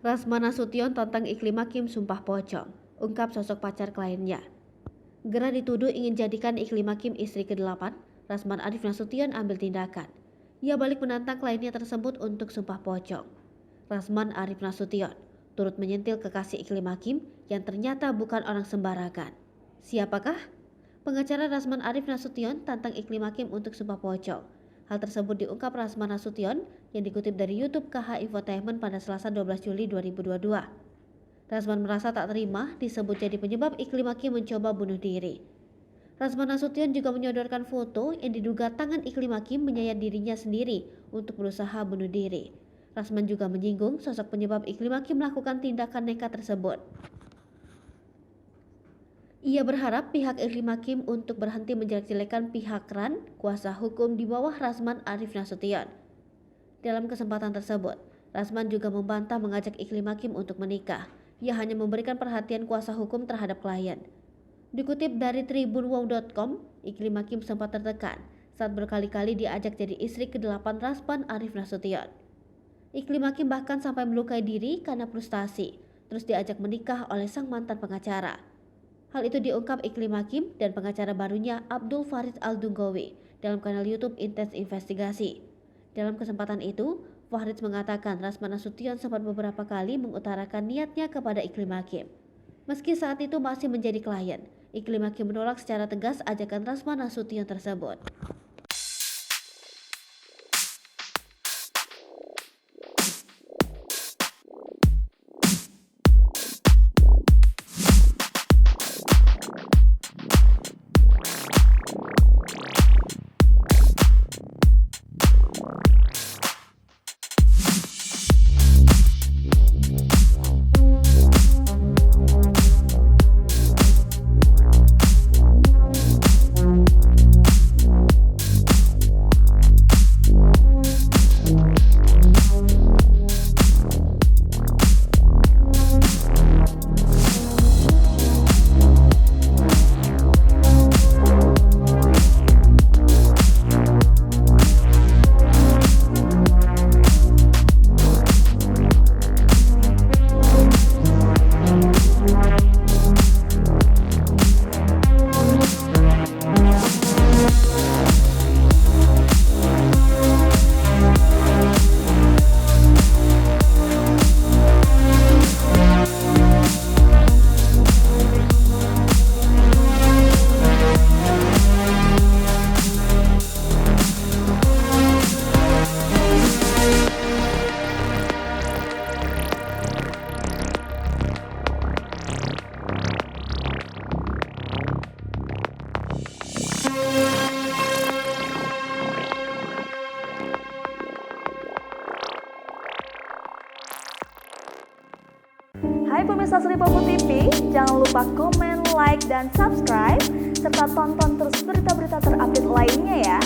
Rasman Nasution tantang Iklim Hakim sumpah pocong, ungkap sosok pacar kliennya. Gerah dituduh ingin jadikan Iklim Hakim istri ke-8, Rasman Arif Nasution ambil tindakan. Ia balik menantang kliennya tersebut untuk sumpah pocong. Rasman Arif Nasution turut menyentil kekasih Iklim Hakim yang ternyata bukan orang sembarangan. Siapakah? Pengacara Rasman Arif Nasution tantang Iklim Hakim untuk sumpah pocong. Hal tersebut diungkap Rasman Nasution yang dikutip dari YouTube KH Infotainment pada Selasa 12 Juli 2022. Rasman merasa tak terima disebut jadi penyebab Iklim Hakim mencoba bunuh diri. Rasman Nasution juga menyodorkan foto yang diduga tangan Iklim Hakim menyayat dirinya sendiri untuk berusaha bunuh diri. Rasman juga menyinggung sosok penyebab Iklim Hakim melakukan tindakan nekat tersebut. Ia berharap pihak Iklim Hakim untuk berhenti menjelek-jelekan pihak RAN, kuasa hukum di bawah Rasman Arif Nasution. Dalam kesempatan tersebut, Rasman juga membantah mengajak Iklim Hakim untuk menikah. Ia hanya memberikan perhatian kuasa hukum terhadap klien. Dikutip dari tribunwow.com, Iklim Hakim sempat tertekan saat berkali-kali diajak jadi istri ke-8 Rasman Arif Nasution. Iklim Hakim bahkan sampai melukai diri karena frustasi, terus diajak menikah oleh sang mantan pengacara. Hal itu diungkap Iklim Hakim dan pengacara barunya Abdul Farid Al-Dunggowi dalam kanal YouTube Intens Investigasi. Dalam kesempatan itu, Farid mengatakan Rasman Nasution sempat beberapa kali mengutarakan niatnya kepada Iklim Hakim. Meski saat itu masih menjadi klien, Iklim Hakim menolak secara tegas ajakan Rasman Nasution tersebut. Hai pemirsa Sri Popo TV, jangan lupa komen, like, dan subscribe, serta tonton terus berita-berita terupdate lainnya ya.